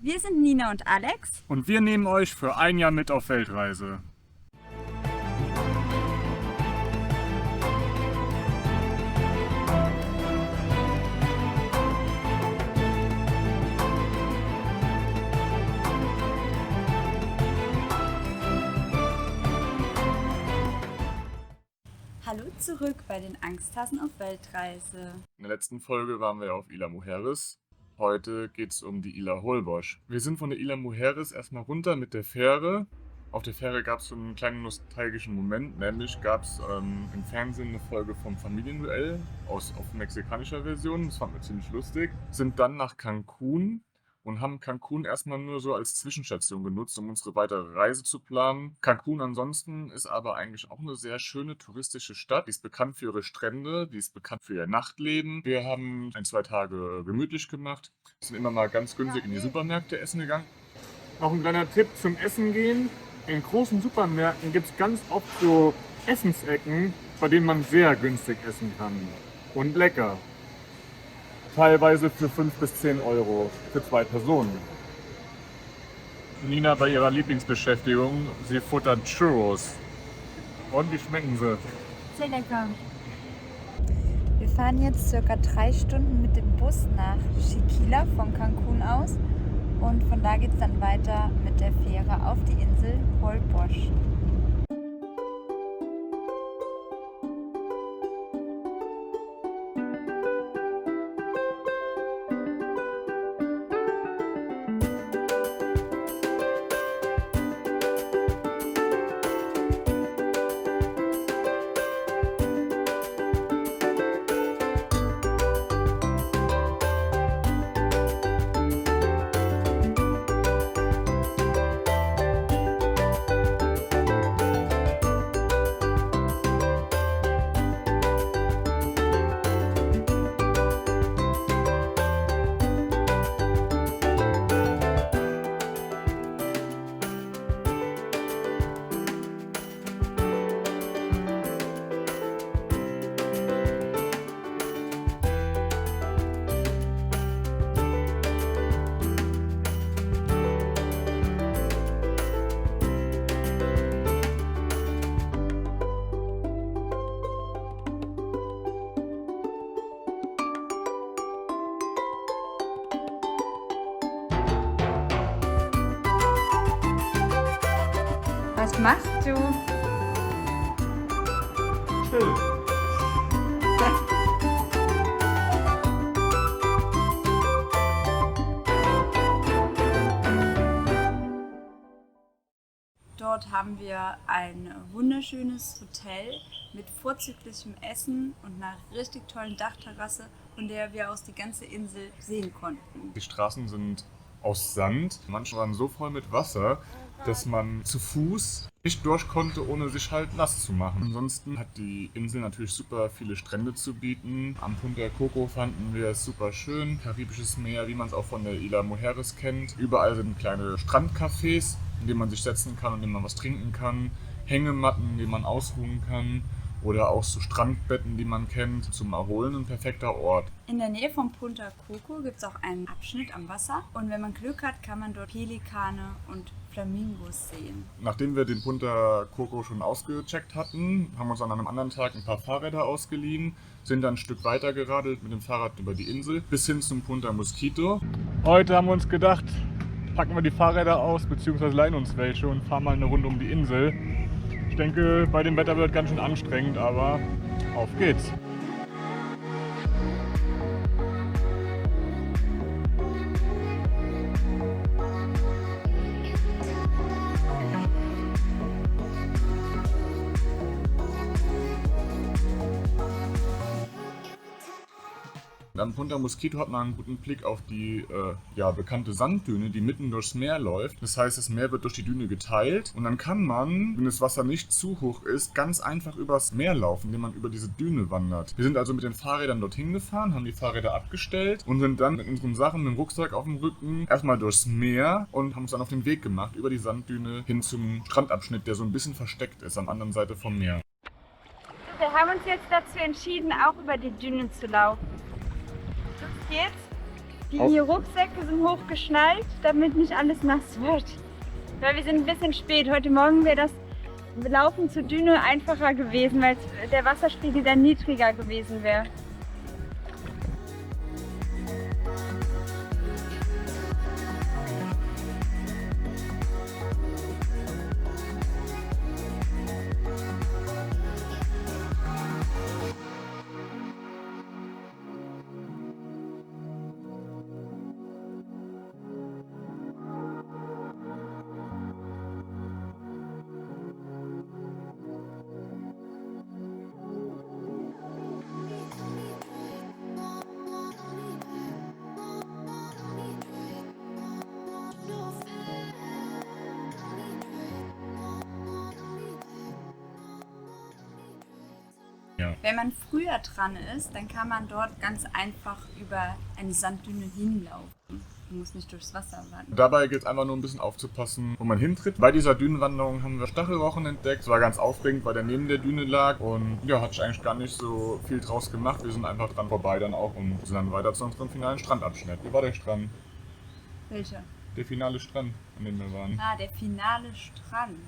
Wir sind Nina und Alex. Und wir nehmen euch für ein Jahr mit auf Weltreise. Hallo zurück bei den Angsthasen auf Weltreise. In der letzten Folge waren wir auf Isla Mujeres. Heute geht es um die Isla Holbox. Wir sind von der Isla Mujeres erstmal runter mit der Fähre. Auf der Fähre gab es so einen kleinen nostalgischen Moment, nämlich gab es im Fernsehen eine Folge vom Familienduell auf mexikanischer Version. Das fanden wir ziemlich lustig. Sind dann nach Cancun und haben Cancun erstmal nur so als Zwischenstation genutzt, um unsere weitere Reise zu planen. Cancun ansonsten ist aber eigentlich auch eine sehr schöne touristische Stadt. Die ist bekannt für ihre Strände, die ist bekannt für ihr Nachtleben. Wir haben 1-2 Tage gemütlich gemacht, sind immer mal ganz günstig in die Supermärkte essen gegangen. Noch ein kleiner Tipp zum Essen gehen. In großen Supermärkten gibt es ganz oft so Essensecken, bei denen man sehr günstig essen kann. Und lecker. Teilweise für 5 bis 10 Euro für 2 Personen. Nina bei ihrer Lieblingsbeschäftigung, sie futtert Churros. Und wie schmecken sie? Sehr lecker. Wir fahren jetzt circa 3 Stunden mit dem Bus nach Chiquila von Cancun aus. Und von da geht es dann weiter mit der Fähre auf die Insel Holbox. Was machst du? Chill. Dort haben wir ein wunderschönes Hotel mit vorzüglichem Essen und einer richtig tollen Dachterrasse, von der wir aus die ganze Insel sehen konnten. Die Straßen sind aus Sand. Manche waren so voll mit Wasser, dass man zu Fuß nicht durch konnte, ohne sich halt nass zu machen. Ansonsten hat die Insel natürlich super viele Strände zu bieten. Am Punta Coco fanden wir es super schön. Karibisches Meer, wie man es auch von der Isla Mujeres kennt. Überall sind kleine Strandcafés, in denen man sich setzen kann und in denen man was trinken kann. Hängematten, in denen man ausruhen kann. Oder auch so Strandbetten, die man kennt, zum Erholen ein perfekter Ort. In der Nähe von Punta Coco gibt es auch einen Abschnitt am Wasser und wenn man Glück hat, kann man dort Pelikane und Flamingos sehen. Nachdem wir den Punta Coco schon ausgecheckt hatten, haben wir uns an einem anderen Tag ein paar Fahrräder ausgeliehen, sind dann ein Stück weiter geradelt mit dem Fahrrad über die Insel bis hin zum Punta Mosquito. Heute haben wir uns gedacht, packen wir die Fahrräder aus bzw. leihen uns welche und fahren mal eine Runde um die Insel. Ich denke, bei dem Wetter wird es ganz schön anstrengend, aber auf geht's. Am Punta Mosquito hat man einen guten Blick auf die bekannte Sanddüne, die mitten durchs Meer läuft. Das heißt, das Meer wird durch die Düne geteilt und dann kann man, wenn das Wasser nicht zu hoch ist, ganz einfach übers Meer laufen, indem man über diese Düne wandert. Wir sind also mit den Fahrrädern dorthin gefahren, haben die Fahrräder abgestellt und sind dann mit unseren Sachen, mit dem Rucksack auf dem Rücken, erstmal durchs Meer und haben uns dann auf den Weg gemacht, über die Sanddüne hin zum Strandabschnitt, der so ein bisschen versteckt ist, am anderen Seite vom Meer. Wir haben uns jetzt dazu entschieden, auch über die Dünen zu laufen. Los geht's. Die Rucksäcke sind hochgeschnallt, damit nicht alles nass wird. Weil wir sind ein bisschen spät. Heute Morgen wäre das Laufen zur Düne einfacher gewesen, weil der Wasserspiegel dann niedriger gewesen wäre. Ja. Wenn man früher dran ist, dann kann man dort ganz einfach über eine Sanddüne hinlaufen. Man muss nicht durchs Wasser wandern. Dabei geht es einfach nur ein bisschen aufzupassen, wo man hintritt. Bei dieser Dünenwanderung haben wir Stachelrochen entdeckt. Es war ganz aufregend, weil der neben der Düne lag und ja, hat sich eigentlich gar nicht so viel draus gemacht. Wir sind einfach dran vorbei dann auch und sind dann weiter zu unserem finalen Strandabschnitt. Wie war der Strand? Welcher? Der finale Strand, an dem wir waren. Ah, der finale Strand.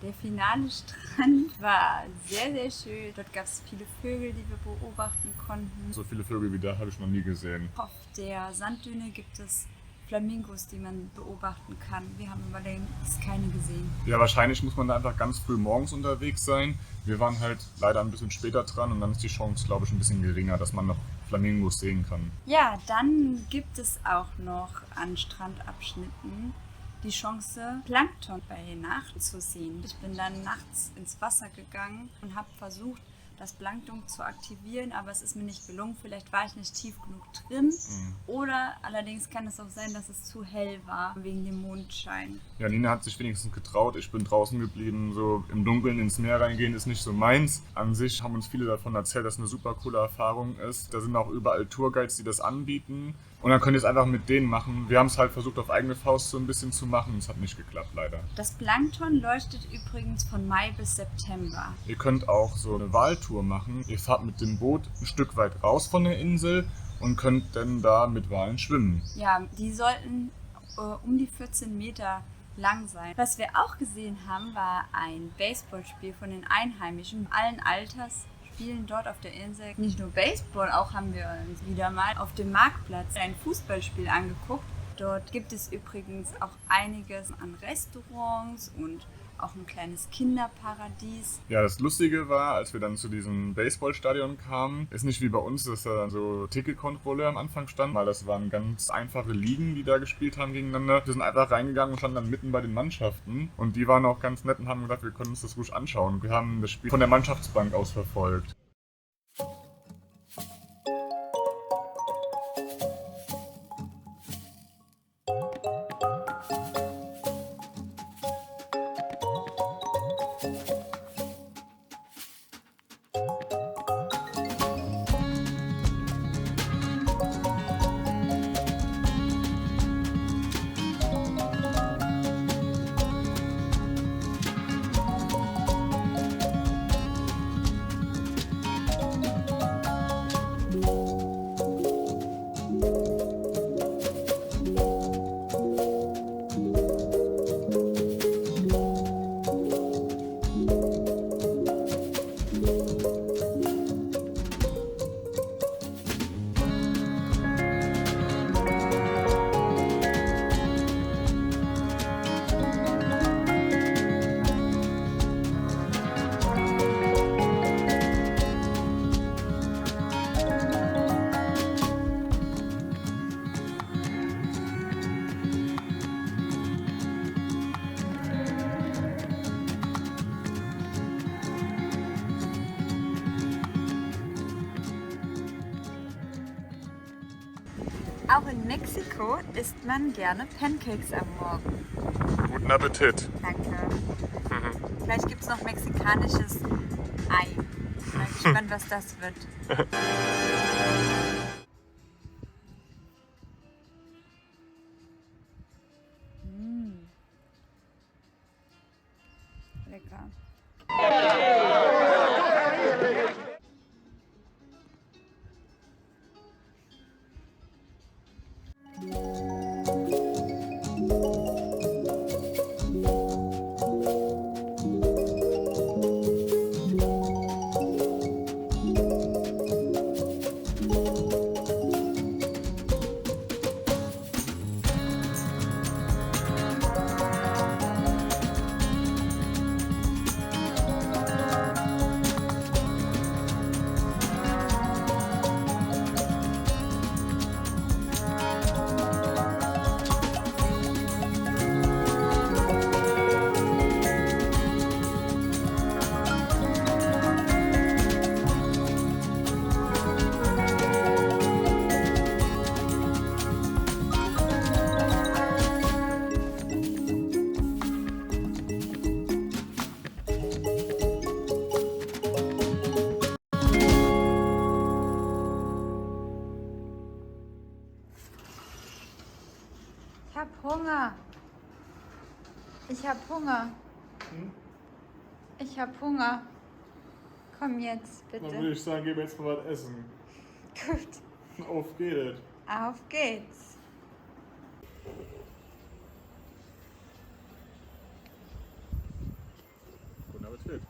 Der finale Strand war sehr, sehr schön. Dort gab es viele Vögel, die wir beobachten konnten. So viele Vögel wie da habe ich noch nie gesehen. Auf der Sanddüne gibt es Flamingos, die man beobachten kann. Wir haben allerdings keine gesehen. Ja, wahrscheinlich muss man da einfach ganz früh morgens unterwegs sein. Wir waren halt leider ein bisschen später dran und dann ist die Chance, glaube ich, ein bisschen geringer, dass man noch Flamingos sehen kann. Ja, dann gibt es auch noch an Strandabschnitten die Chance, Plankton bei Nacht zu sehen. Ich bin dann nachts ins Wasser gegangen und habe versucht, das Plankton zu aktivieren, aber es ist mir nicht gelungen. Vielleicht war ich nicht tief genug drin. Oder allerdings kann es auch sein, dass es zu hell war wegen dem Mondschein. Ja, Nina hat sich wenigstens getraut. Ich bin draußen geblieben. So im Dunkeln ins Meer reingehen ist nicht so meins. An sich haben uns viele davon erzählt, dass es eine super coole Erfahrung ist. Da sind auch überall Tourguides, die das anbieten. Und dann könnt ihr es einfach mit denen machen. Wir haben es halt versucht, auf eigene Faust so ein bisschen zu machen. Es hat nicht geklappt, leider. Das Plankton leuchtet übrigens von Mai bis September. Ihr könnt auch so eine Waltour machen. Ihr fahrt mit dem Boot ein Stück weit raus von der Insel und könnt dann da mit Walen schwimmen. Ja, die sollten um die 14 Meter lang sein. Was wir auch gesehen haben, war ein Baseballspiel von den Einheimischen allen Alters. Spielen dort auf der Insel nicht nur Baseball, auch haben wir uns wieder mal auf dem Marktplatz ein Fußballspiel angeguckt. Dort gibt es übrigens auch einiges an Restaurants und auch ein kleines Kinderparadies. Ja, das Lustige war, als wir dann zu diesem Baseballstadion kamen, ist nicht wie bei uns, dass da dann so Ticketkontrolle am Anfang stand, weil das waren ganz einfache Ligen, die da gespielt haben gegeneinander. Wir sind einfach reingegangen und standen dann mitten bei den Mannschaften und die waren auch ganz nett und haben gedacht, wir können uns das ruhig anschauen. Wir haben das Spiel von der Mannschaftsbank aus verfolgt. Auch in Mexiko isst man gerne Pancakes am Morgen. Guten Appetit! Danke. Vielleicht gibt es noch mexikanisches Ei. Ich bin mal gespannt, was das wird. Lecker. Hunger. Ich hab Hunger. Ich hab Hunger. Komm jetzt, Dann würde bitte. ich sagen, gehen wir jetzt mal was essen. Gut. Auf geht's. Auf geht's. Guten Appetit.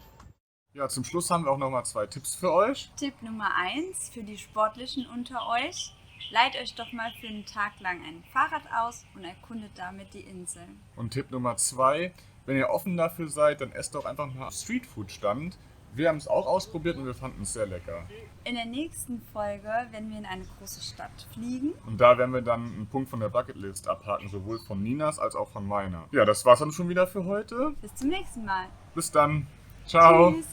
Ja, zum Schluss haben wir auch nochmal 2 Tipps für euch. Tipp Nummer 1 für die Sportlichen unter euch. Leiht euch doch mal für einen Tag lang ein Fahrrad aus und erkundet damit die Insel. Und Tipp Nummer 2, wenn ihr offen dafür seid, dann esst doch einfach mal Streetfood-Stand. Wir haben es auch ausprobiert und wir fanden es sehr lecker. In der nächsten Folge werden wir in eine große Stadt fliegen. Und da werden wir dann einen Punkt von der Bucketlist abhaken, sowohl von Ninas als auch von meiner. Ja, das war's dann schon wieder für heute. Bis zum nächsten Mal. Bis dann. Ciao. Tschüss.